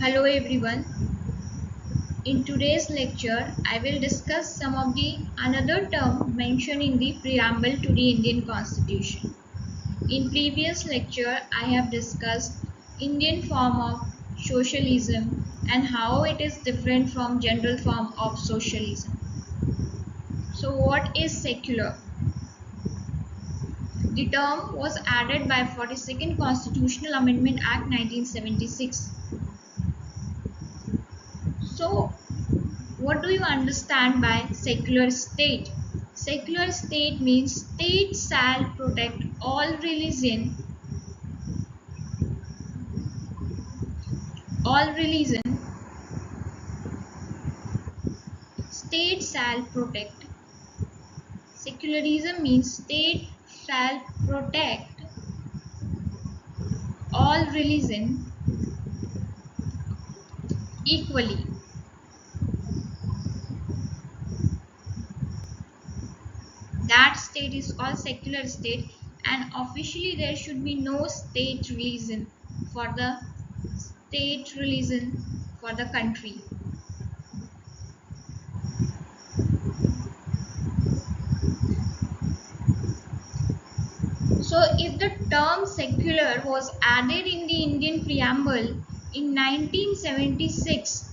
Hello everyone. In today's lecture, I will discuss some of the another term mentioned in the preamble to the Indian Constitution. In previous lecture, I have discussed Indian form of socialism and how it is different from general form of socialism. So what is secular? The term was added by 42nd Constitutional Amendment Act 1976. So what do you understand by secular state? Secular state means state shall protect all religion, state shall protect. Secularism means state shall protect all religion equally. That state is called secular state, and officially there should be no state religion for the country. So if the term secular was added in the Indian preamble in 1976,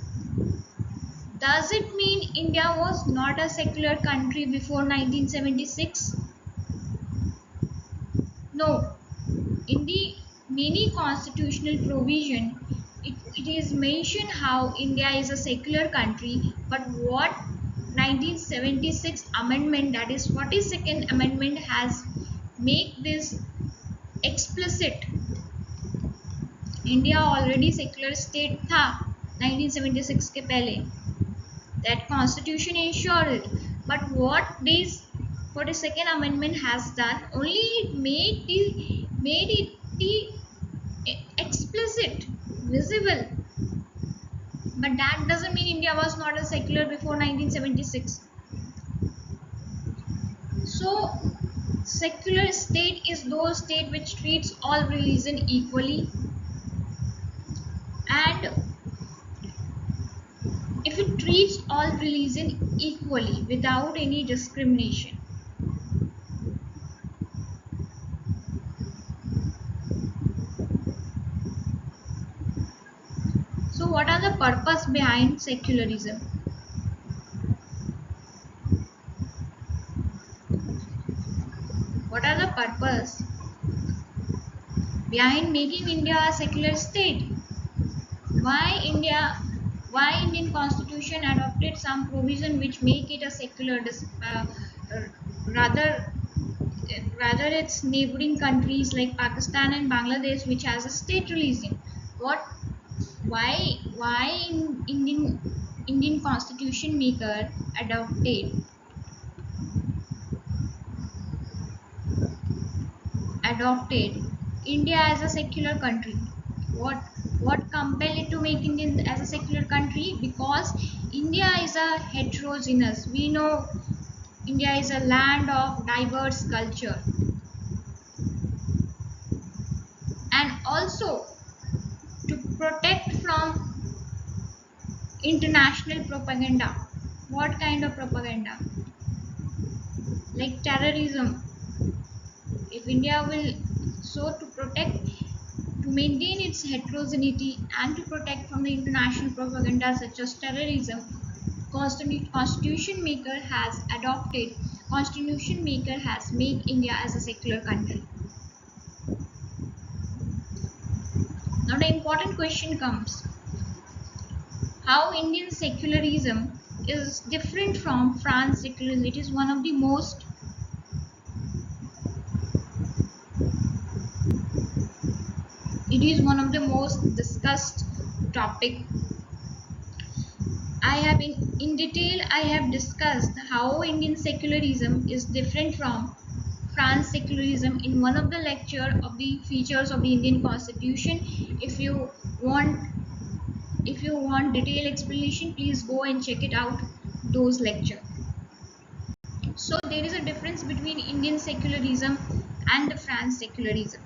does it mean India was not a secular country before 1976? No. In the many constitutional provision, it is mentioned how India is a secular country, but what 1976 amendment, that is 42nd amendment, has make this explicit. India already secular state था 1976 के पहले. That constitution ensured it. But what this 42nd amendment has done, only it made it the explicit, visible. But that doesn't mean India was not a secular before 1976. So secular state is those state which treats all religion equally, and if it treats all religion equally without any discrimination. So what are the purpose behind secularism? What are the purpose behind making India a secular state? Why Indian Constitution adopted some provision which make it a secular rather its neighboring countries like Pakistan and Bangladesh, which has a state religion? Why Indian Constitution maker adopted India as a secular country? What compelled it to make India as a secular country? Because India is a heterogeneous. We know India is a land of diverse culture, and also to protect from international propaganda. What kind of propaganda? Like terrorism. If India will, so to maintain its heterogeneity and to protect from the international propaganda such as terrorism, Constitution maker has made India as a secular country. Now the important question comes: how Indian secularism is different from France secularism? It is one of the most discussed topic. In detail I have discussed how Indian secularism is different from France secularism in one of the lecture of the features of the Indian Constitution. If you want detailed explanation, please go and check it out, those lecture. So there is a difference between Indian secularism and the France secularism.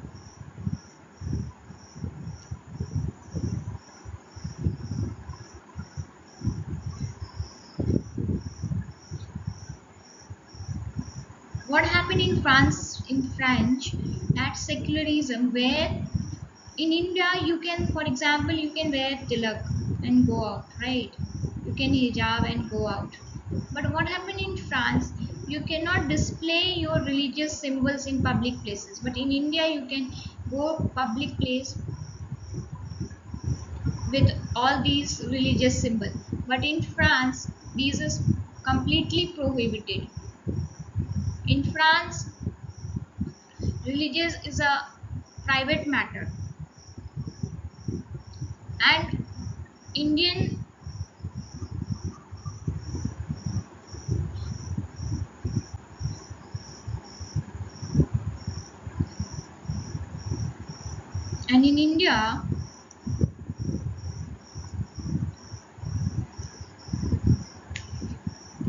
in French, that's secularism, where in India you can, for example, you can wear tilak and go out, right? You can hijab and go out. But what happened in France? You cannot display your religious symbols in public places. But in India, you can go public place with all these religious symbols. But in France, this is completely prohibited. In France, religious is a private matter, and Indian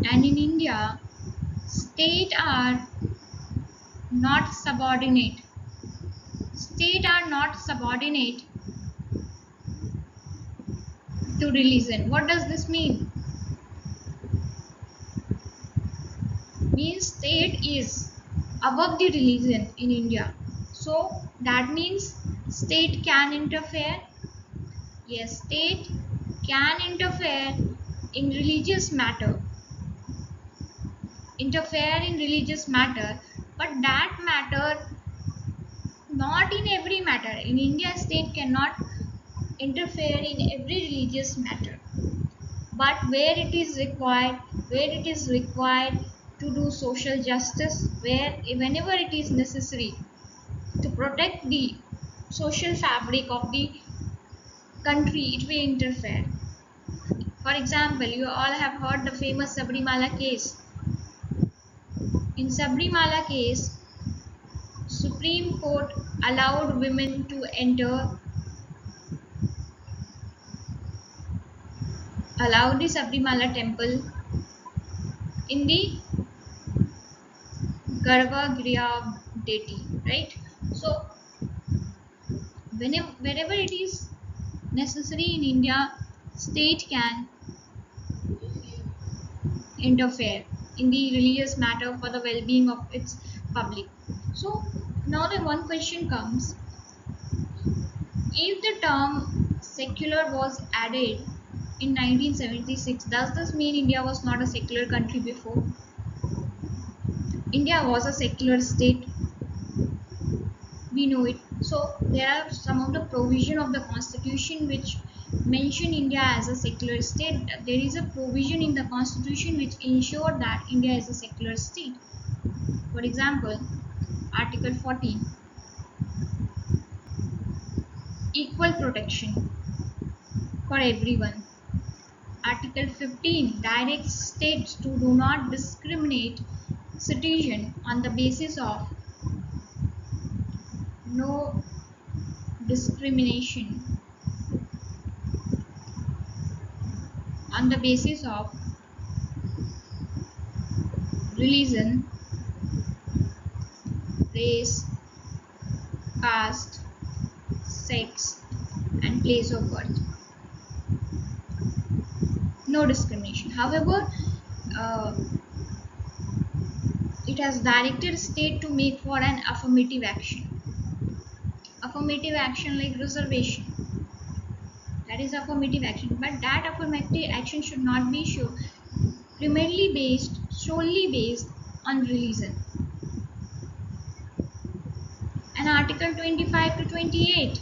and in India, state are not subordinate. State are not subordinate to religion. What does this mean? Means state is above the religion in India. So that means state can interfere. Yes, state can interfere in religious matter. Interfere in religious matter, but that matter not in every matter. In India, state cannot interfere in every religious matter. But where it is required to do social justice, whenever it is necessary to protect the social fabric of the country, it will interfere. For example, you all have heard the famous Sabrimala case. In Sabrimala case, Supreme Court allowed women to enter, allowed the Sabrimala temple in the Garva deity, right? So wherever it is necessary in India, state can interfere in the religious matter for the well-being of its public. So now the one question comes: if the term secular was added in 1976, does this mean India was not a secular country before? India was a secular state, we know it. So there are some of the provision of the constitution which mention India as a secular state. There is a provision in the constitution which ensure that India is a secular state. For example, Article 14, equal protection for everyone. Article 15 directs states to do not discriminate citizen on the basis of no discrimination on the basis of religion, race, caste, sex, and place of birth. No discrimination. However, uh, it has directed state to make for an affirmative action. Affirmative action like reservation. That is affirmative action. But that affirmative action should not be solely based on religion. And Article 25 to 28.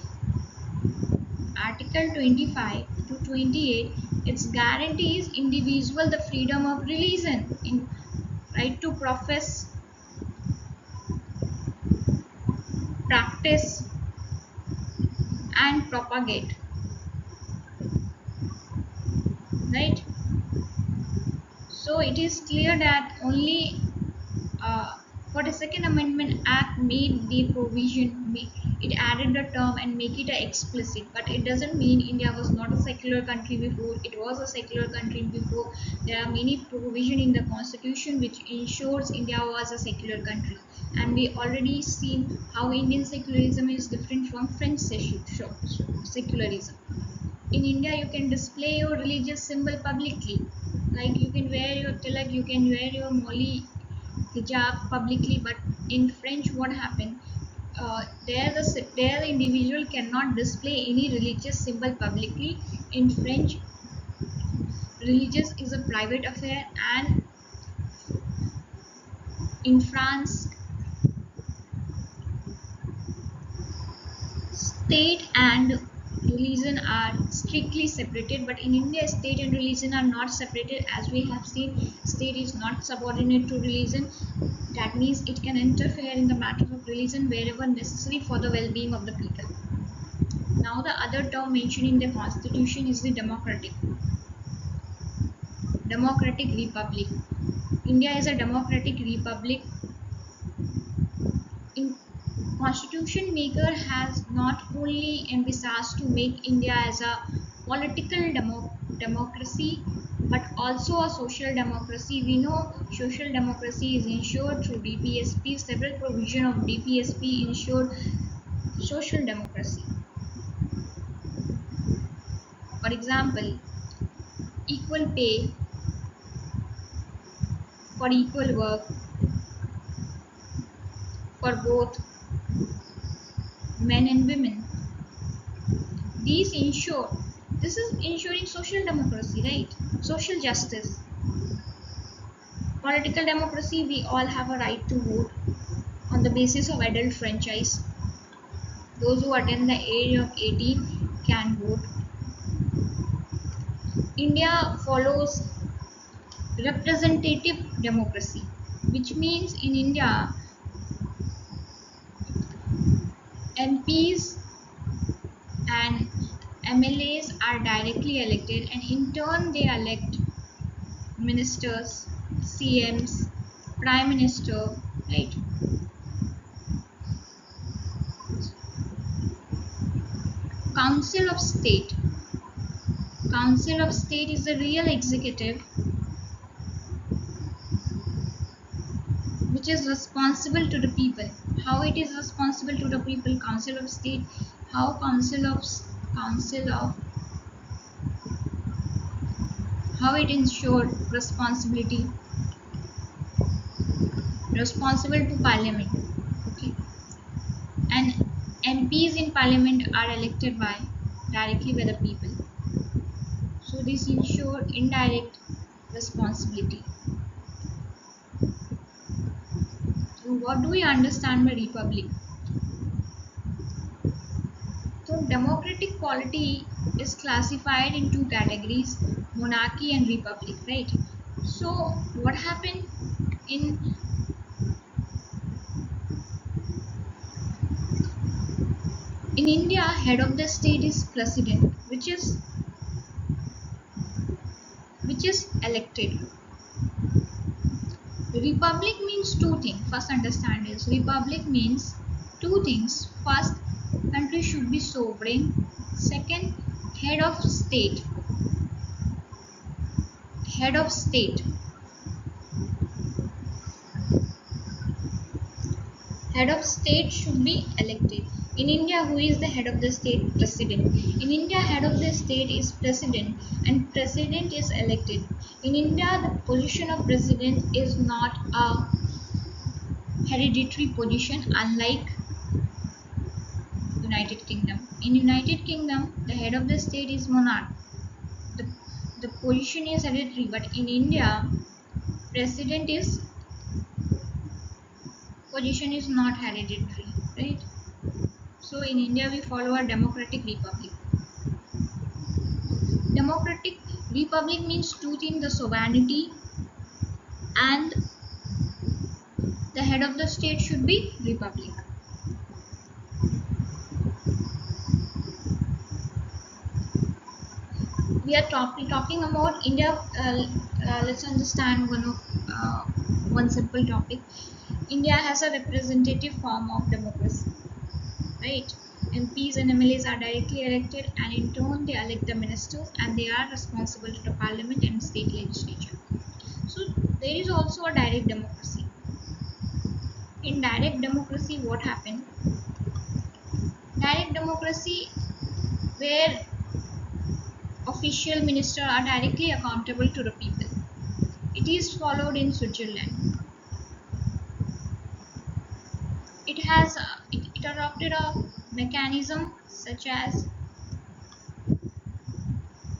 Article 25 to 28, it guarantees individual the freedom of religion, in right to profess, practice, and propagate. Right? So it is clear that only 42nd Amendment Act made the provision, it added the term and make it explicit, but it doesn't mean India was not a secular country before. It was a secular country before. There are many provisions in the constitution which ensures India was a secular country, and we already seen how Indian secularism is different from French secularism. In India, you can display your religious symbol publicly, like you can wear your tilak, you can wear your moli hijab publicly, but in French, what happened? There the individual cannot display any religious symbol publicly. In French, religious is a private affair, and in France, state and religion are strictly separated. But in India, state and religion are not separated. As we have seen, state is not subordinate to religion. That means it can interfere in the matters of religion wherever necessary for the well-being of the people. Now the other term mentioned in the constitution is the democratic republic. India is a democratic republic. In constitution maker has not only emphasized to make India as a political democracy but also a social democracy. We know social democracy is ensured through DPSP. Several provision of DPSP ensured social democracy. For example, equal pay for equal work for both men and women. These ensure, this is ensuring social democracy, right? Social justice. Political democracy, we all have a right to vote on the basis of adult franchise. Those who attain the age of 18 can vote. India follows representative democracy, which means in India, MPs and MLAs are directly elected, and in turn they elect ministers, CMs, Prime Minister, right? Council of State. Council of State is the real executive which is responsible to the people. How it is responsible to the people? Council of State. How how it ensured responsibility? Responsible to Parliament. Okay. And MPs in Parliament are elected directly by the people. So this ensures indirect responsibility. So what do we understand by republic? So democratic polity is classified in two categories, monarchy and republic, right? So what happened in India, head of the state is president, which is elected. Republic means two things. First understand is republic means two things. First, country should be sovereign. Second, head of state. Head of state. Head of state should be elected. In India, who is the head of the state? President. In India, head of the state is president, and president is elected. In India, the position of president is not a hereditary position, unlike United Kingdom. In United Kingdom, the head of the state is monarch. The, the position is hereditary, but in India, president is position is not hereditary, right? So in India, we follow a democratic republic. Democratic republic means two things: the sovereignty and the head of the state should be republic. We are talking about India. Let's understand one simple topic. India has a representative form of democracy, right? MPs and MLAs are directly elected, and in turn they elect the ministers, and they are responsible to the parliament and state legislature. So there is also a direct democracy. In direct democracy, what happened? Direct democracy, where official ministers are directly accountable to the people. It is followed in Switzerland. it adopted a mechanism such as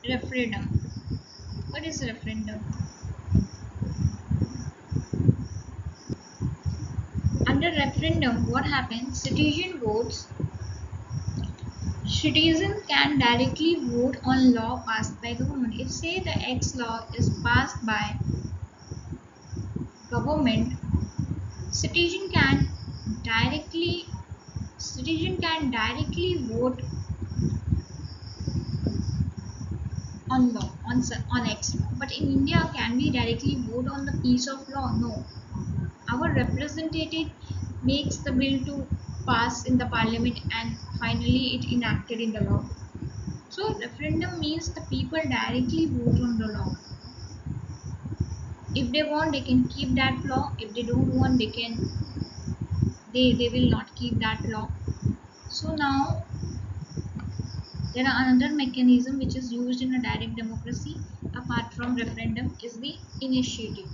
referendum. What is referendum? Under referendum, what happens? Citizen can directly vote on law passed by government. If say the X law is passed by government, citizen can directly vote on law on X law. But in India, can we directly vote on the piece of law? No. Our representative makes the bill to pass in the parliament and finally it enacted in the law. So referendum means the people directly vote on the law. If they want, they can keep that law. If they don't want, they will not keep that law. So now there are another mechanism which is used in a direct democracy apart from referendum is the initiative.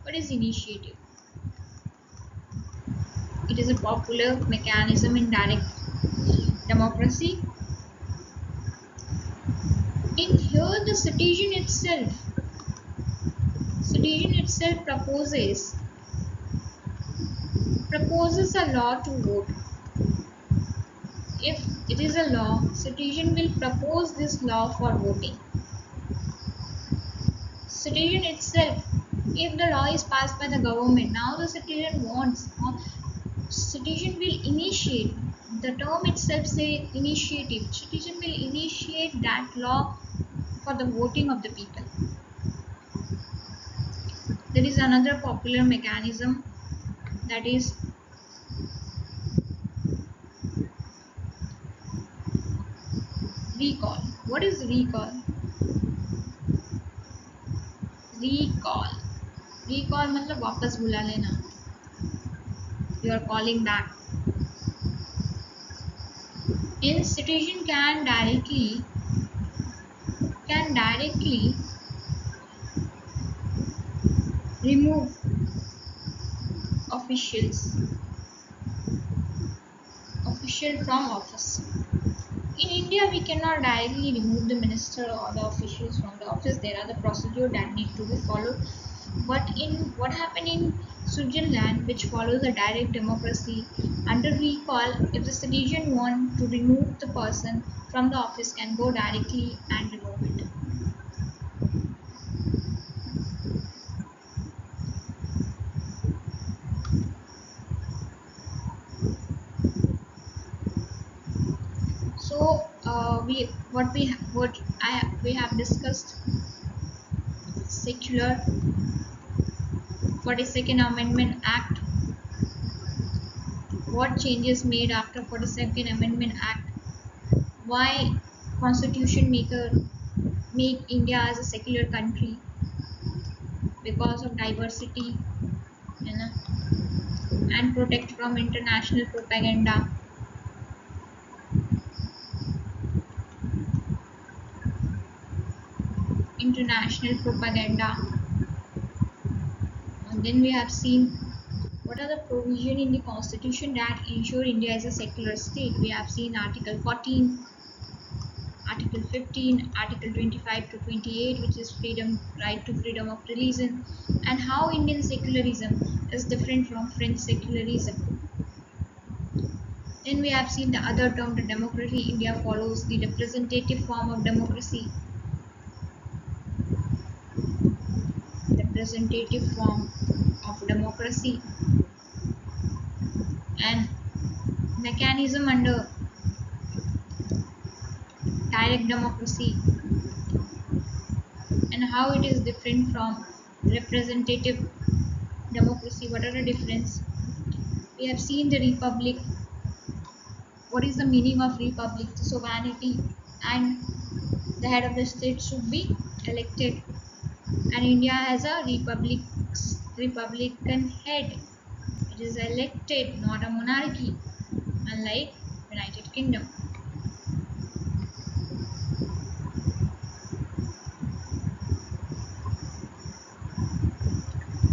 What is initiative? It is a popular mechanism in direct democracy. In here the citizen itself proposes a law to vote. If it is a law, citizen will propose this law for voting. Citizen itself, if the law is passed by the government, now the citizen will initiate. The term itself say initiative. Citizen will initiate that law for the voting of the people. There is another popular mechanism that is recall. What is recall? Recall. Recall मतलब वापस बुला लेना. You are calling back. In citizen can directly remove official from office. In India, we cannot directly remove the minister or the officials from the office. There are the procedure that need to be followed. But in what happened in Switzerland, which follows a direct democracy, under recall, if the citizen want to remove the person from the office, can go directly and remove it. So we have discussed secular 42nd Amendment Act. What changes made after 42nd Amendment Act? Why Constitution maker make India as a secular country? Because of diversity, you know, and protect from international propaganda. International propaganda. And then we have seen what are the provisions in the constitution that ensure India is a secular state. We have seen Article 14, Article 15, Article 25 to 28, which is right to freedom of religion, and how Indian secularism is different from French secularism. Then we have seen the other term, the democracy. India follows the representative form of democracy. Representative form of democracy and mechanism under direct democracy and how it is different from representative democracy. What are the difference? We have seen the republic. What is the meaning of republic? The sovereignty and the head of the state should be elected, and India has a republican head. It is elected, not a monarchy, unlike United Kingdom.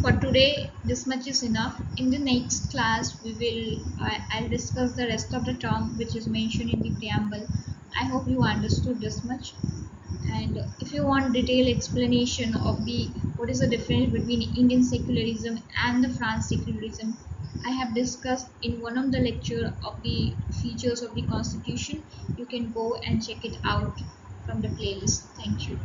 for today, this much is enough. In the next class, I'll discuss the rest of the term which is mentioned in the preamble. I hope you understood this much. And if you want detailed explanation of the what is the difference between Indian secularism and the France secularism, I have discussed in one of the lecture of the features of the constitution. You can go and check it out from the playlist. Thank you.